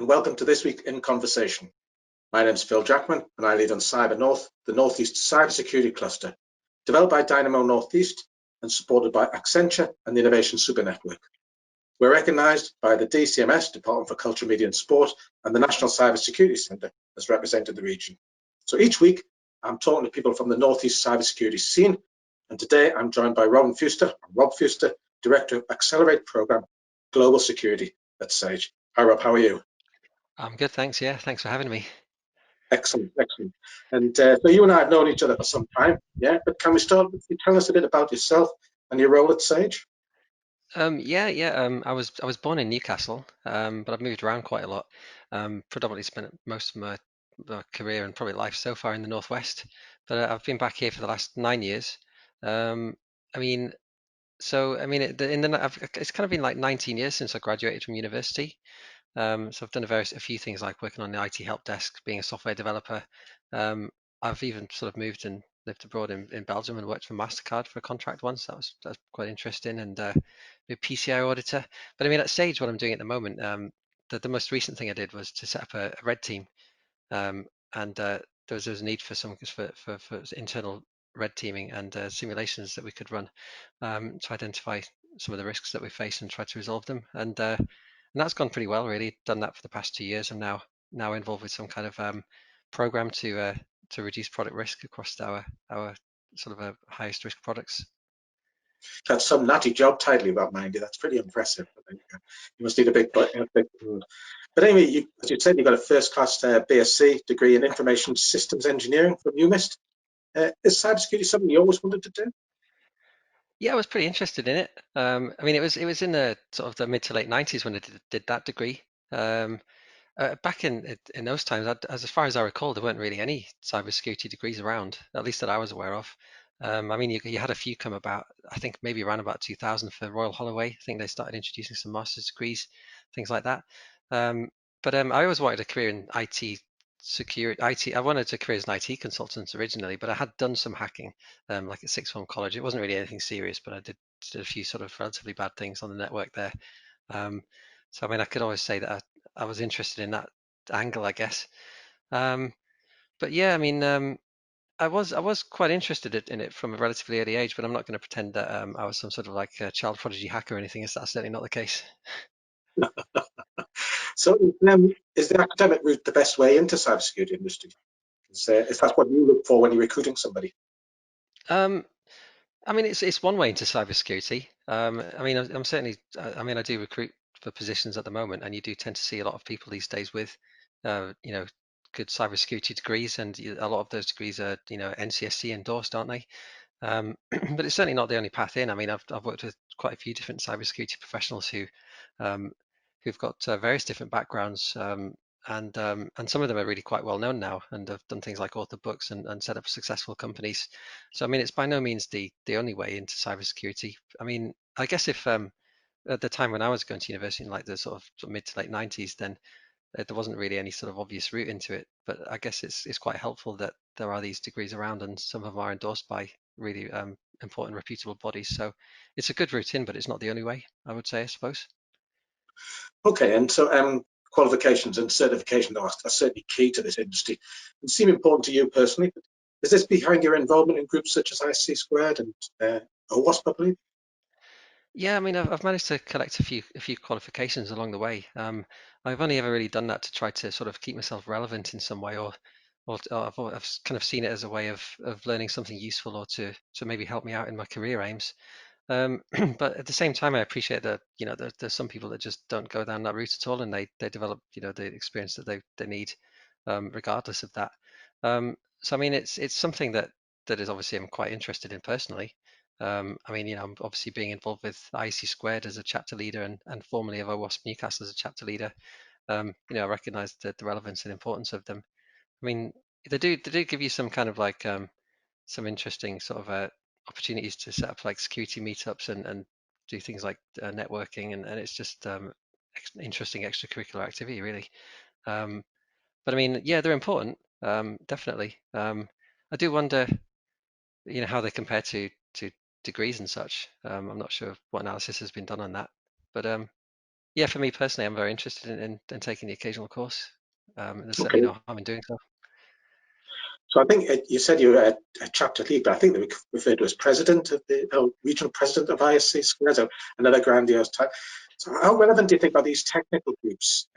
and welcome to This Week in Conversation. My name is Phil Jackman and I lead on CyberNorth, the Northeast Cybersecurity Cluster, developed by Dynamo Northeast and supported by Accenture and the Innovation Super Network. We're recognised by the DCMS, Department for Culture, Media and Sport, and the National Cybersecurity Centre as represented the region. So each week, I'm talking to people from the Northeast cybersecurity scene, and today I'm joined by Rob Fewster, Director of Accelerate Programme Global Security at Sage. Hi Rob, how are you? I'm good, thanks. Yeah, thanks for having me. Excellent. And so you and I have known each other for some time, yeah? But can we start with you telling us a bit about yourself and your role at Sage? I was born in Newcastle, but I've moved around quite a lot. Predominantly spent most of my career and probably life so far in the Northwest, but I've been back here for the last 9 years. Um, I mean, it's kind of been like 19 years since I graduated from university. So I've done a few things like working on the IT help desk, being a software developer. I've even sort of moved and lived abroad in Belgium and worked for MasterCard for a contract once. That's quite interesting, and a PCI auditor. But I mean, at Sage, what I'm doing at the moment, the most recent thing I did was to set up a red team, and there was a need for for internal red teaming and simulations that we could run to identify some of the risks that we face and try to resolve them. And that's gone pretty well, really. Done that for the past 2 years. I'm now involved with some kind of program to reduce product risk across our sort of highest risk products. That's some natty job title you've got, mind you. That's pretty impressive. I think you must need a big But anyway, as you said, you've got a first-class BSc degree in Information Systems Engineering from UMIST. Is cybersecurity something you always wanted to do? Yeah, I was pretty interested in it. I mean, it was in the sort of the mid to late 90s when I did that degree. Back in those times, as far as I recall, there weren't really any cybersecurity degrees around, at least that I was aware of. I mean, you had a few come about, I think maybe around about 2000 for Royal Holloway. I think they started introducing some master's degrees, things like that. But I always wanted a career in IT security. I wanted a career as an IT consultant originally, but I had done some hacking, like at sixth form college. It wasn't really anything serious, but I did a few sort of relatively bad things on the network there. Um, so I mean, I could always say that I was interested in that angle, I guess. Um, but yeah, I mean, I was quite interested in it from a relatively early age, but I'm not going to pretend that I was some sort of like a child prodigy hacker or anything. That's certainly not the case. So is the academic route the best way into cybersecurity industry? Is that what you look for when you're recruiting somebody? Um, I mean, it's one way into cybersecurity. I mean, I'm certainly, I mean, I do recruit for positions at the moment, and you do tend to see a lot of people these days with, you know, good cybersecurity degrees, and a lot of those degrees are, NCSC endorsed, aren't they? But it's certainly not the only path in. I mean, I've worked with quite a few different cybersecurity professionals um, who've got various different backgrounds, and some of them are really quite well known now, and have done things like author books and set up successful companies. So I mean, it's by no means the only way into cybersecurity. I mean, I guess if at the time when I was going to university in like the sort of mid to late 90s, then there wasn't really any sort of obvious route into it. But I guess it's quite helpful that there are these degrees around, and some of them are endorsed by really important, reputable bodies. So it's a good route in, but it's not the only way, I would say, I suppose. Okay, and so qualifications and certification are certainly key to this industry and seem important to you personally. But is this behind your involvement in groups such as ICS2 and OWASP, I believe? Yeah, I mean, I've managed to collect a few qualifications along the way. I've only ever really done that to try to sort of keep myself relevant in some way, or I've kind of seen it as a way of learning something useful, or to maybe help me out in my career aims. But at the same time, I appreciate that there's some people that just don't go down that route at all, and they develop the experience that they need, regardless of that. So I mean, it's something that is obviously I'm quite interested in personally. I mean, I'm obviously being involved with IC2 as a chapter leader, and formerly of OWASP Newcastle as a chapter leader. I recognise the relevance and importance of them. I mean, they do give you some kind of like some interesting sort of opportunities to set up like security meetups and do things like networking, and it's just interesting extracurricular activity, really. Um, but I mean, yeah, they're important, definitely. I do wonder, how they compare to degrees and such. I'm not sure what analysis has been done on that, but yeah, for me personally, I'm very interested in taking the occasional course. There's certainly Okay. no harm in doing so. So I think you said you were a chapter lead, but I think they were referred to as president of the regional president of ISC2, so another grandiose title. So how relevant do you think are these technical groups,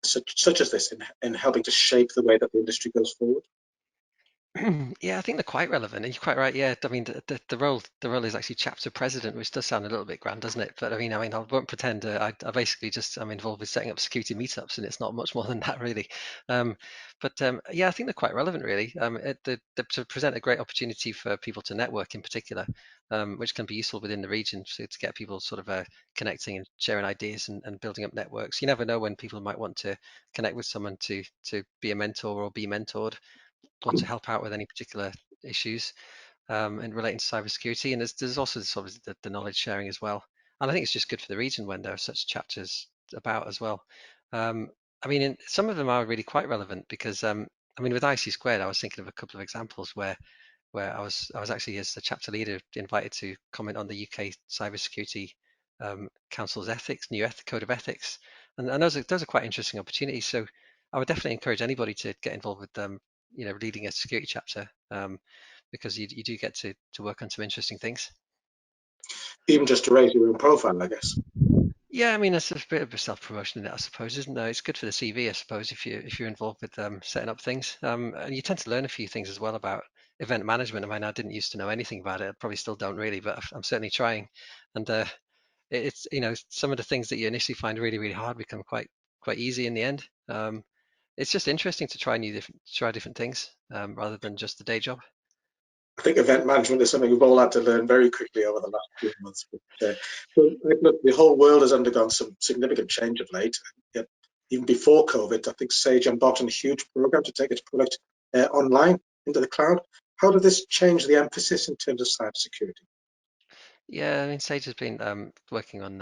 such as this, in helping to shape the way that the industry goes forward? Yeah, I think they're quite relevant, and you're quite right. Yeah, I mean, the role is actually chapter president, which does sound a little bit grand, doesn't it? But I won't pretend. I basically just I'm involved with setting up security meetups, and it's not much more than that, really. Um, but yeah, I think they're quite relevant, really. They to present a great opportunity for people to network, in particular, which can be useful within the region to get people sort of connecting and sharing ideas and building up networks. You never know when people might want to connect with someone to be a mentor or be mentored or to help out with any particular issues in relating to cybersecurity. And there's also sort of the knowledge sharing as well. And I think it's just good for the region when there are such chapters about as well. Um, I mean, some of them are really quite relevant because I mean, with IC squared, I was thinking of a couple of examples where I was actually as the chapter leader invited to comment on the UK Cybersecurity Council's new code of ethics, and those are quite interesting opportunities. So I would definitely encourage anybody to get involved with leading a security chapter because you do get to work on some interesting things. Even just to raise your own profile, I guess. Yeah, I mean, it's a bit of a self-promotion in it, I suppose, isn't there? It's good for the CV, I suppose, if you're involved with setting up things, and you tend to learn a few things as well about event management. I mean, I didn't used to know anything about it. I probably still don't really, but I'm certainly trying. And it's some of the things that you initially find really really hard become quite easy in the end. It's just interesting to try different things rather than just the day job. I think event management is something we've all had to learn very quickly over the last few months. But look, the whole world has undergone some significant change of late. Yet, even before COVID, I think Sage embarked on a huge program to take its product online into the cloud. How did this change the emphasis in terms of cybersecurity? Yeah, I mean, Sage has been working on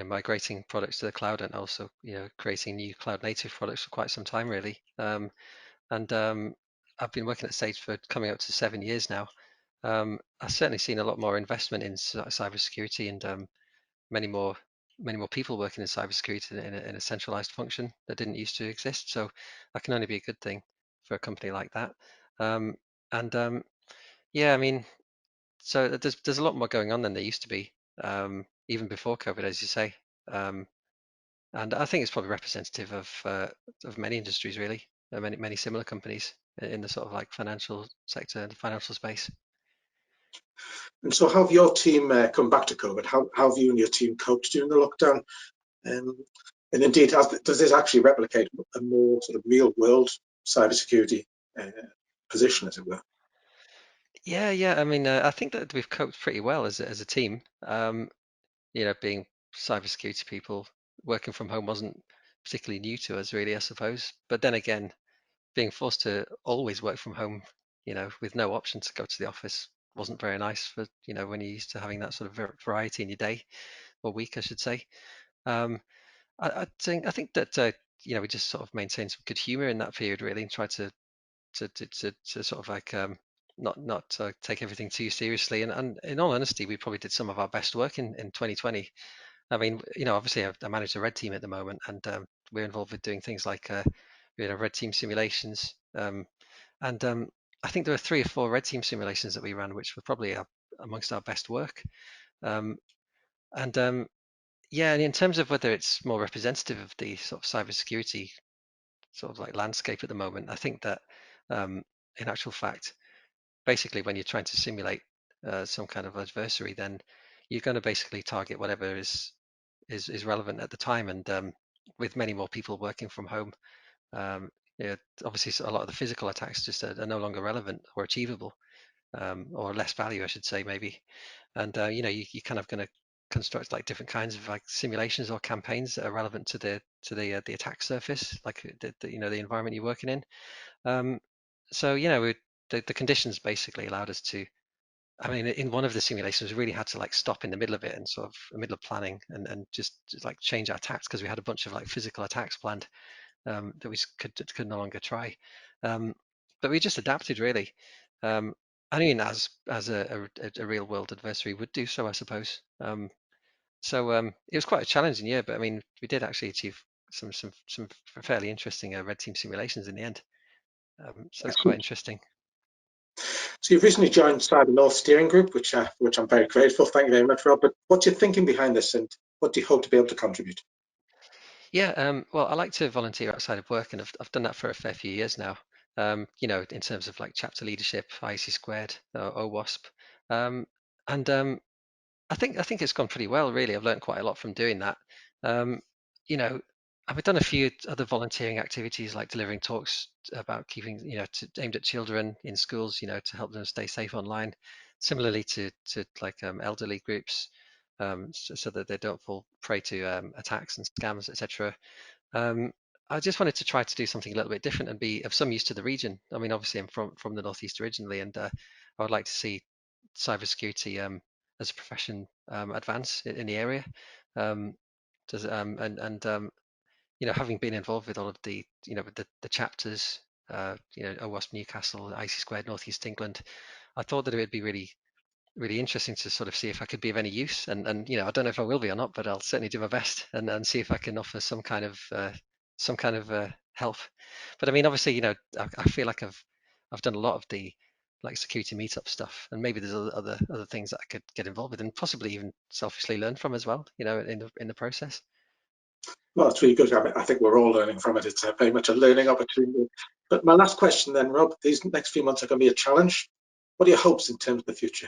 migrating products to the cloud and also creating new cloud native products for quite some time really. And I've been working at Sage for coming up to 7 years now. I've certainly seen a lot more investment in cybersecurity and many more people working in cybersecurity in a centralized function that didn't used to exist. So that can only be a good thing for a company like that. Um, and yeah, I mean, so there's a lot more going on than there used to be, even before COVID, as you say. Um, and I think it's probably representative of many industries, really, many similar companies in the sort of like financial sector and financial space. And so, how have your team come back to COVID? How have you and your team coped during the lockdown? Um, and indeed, does this actually replicate a more sort of real world cybersecurity uh, position, as it were? Yeah, yeah. I mean, I think that we've coped pretty well as a team. Being cybersecurity people, working from home wasn't particularly new to us, really, I suppose. But then again, being forced to always work from home, with no option to go to the office wasn't very nice for, when you're used to having that sort of variety in your day or week, I should say. Um, I think that we just sort of maintained some good humor in that period really and tried to sort of like not take everything too seriously. And in all honesty, we probably did some of our best work in 2020. I mean, obviously I manage a red team at the moment, and we're involved with doing things like red team simulations. And I think there were 3 or 4 red team simulations that we ran, which were probably amongst our best work. Um, and yeah, and in terms of whether it's more representative of the sort of cybersecurity sort of like landscape at the moment, I think that um, in actual fact, basically when you're trying to simulate some kind of adversary, then you're going to basically target whatever is relevant at the time. And with many more people working from home, um, obviously a lot of the physical attacks just are no longer relevant or achievable, or less value, I should say, maybe. And you're kind of going to construct like different kinds of like simulations or campaigns that are relevant to the attack surface, like the environment you're working in. Um, so the conditions basically allowed us to. I mean, in one of the simulations, we really had to like stop in the middle of it and sort of in the middle of planning and just like change our attacks because we had a bunch of like physical attacks planned that we could no longer try. Um, but we just adapted really. Um, I mean, as a real world adversary would do so, I suppose. So it was quite a challenging year, but I mean, we did actually achieve some fairly interesting red team simulations in the end. So it's quite Excellent. interesting. So you've recently joined CyberNorth steering group, which I'm very grateful. Thank you very much, Rob. But what's your thinking behind this, and what do you hope to be able to contribute? Yeah, well, I like to volunteer outside of work, and I've done that for a fair few years now. You know, in terms of like chapter leadership, IC2, OWASP, and I think it's gone pretty well, really. I've learned quite a lot from doing that. Um, you know, I've done a few other volunteering activities like delivering talks about keeping, aimed at children in schools, to help them stay safe online. Similarly to like elderly groups, so that they don't fall prey to attacks and scams, etc. Um, I just wanted to try to do something a little bit different and be of some use to the region. I mean, obviously, I'm from the Northeast originally, and I would like to see cybersecurity as a profession advance in the area. Um, does and having been involved with all of the with the chapters, OWASP Newcastle, IC2 Northeast England, I thought that it would be really interesting to sort of see if I could be of any use. And I don't know if I will be or not, but I'll certainly do my best and see if I can offer some kind of help. But I mean, obviously, I feel like I've done a lot of the like security meetup stuff, and maybe there's other things that I could get involved with, and possibly even selfishly learn from as well. In the process. Well, it's really good. I think we're all learning from it. It's very much a learning opportunity. But my last question then, Rob, these next few months are going to be a challenge. What are your hopes in terms of the future?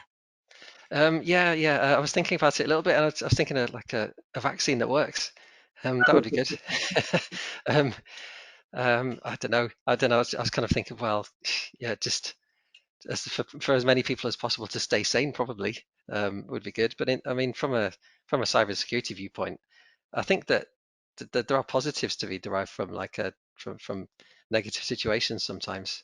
Yeah. I was thinking about it a little bit, and I was thinking of like a vaccine that works. That would be good. um, I don't know. I was kind of thinking, well, yeah, just for as many people as possible to stay sane, probably would be good. But I mean, from a cybersecurity viewpoint, I think that there are positives to be derived from like from negative situations sometimes.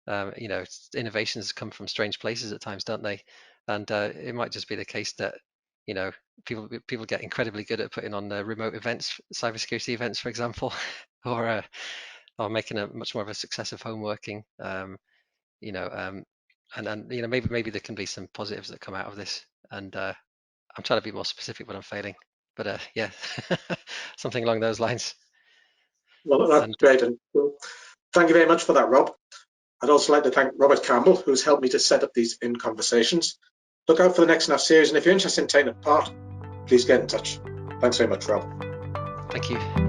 Innovations come from strange places at times, don't they? And it might just be the case that you know people get incredibly good at putting on remote events, cybersecurity events, for example, or making a much more of a success of home working. You know, and maybe there can be some positives that come out of this. And I'm trying to be more specific, but I'm failing. But yeah, something along those lines. Well, that's And great. And thank you very much for that, Rob. I'd also like to thank Robert Campbell, who's helped me to set up these in conversations. Look out for the next in our series, and if you're interested in taking part, please get in touch. Thanks very much, Rob. thank you.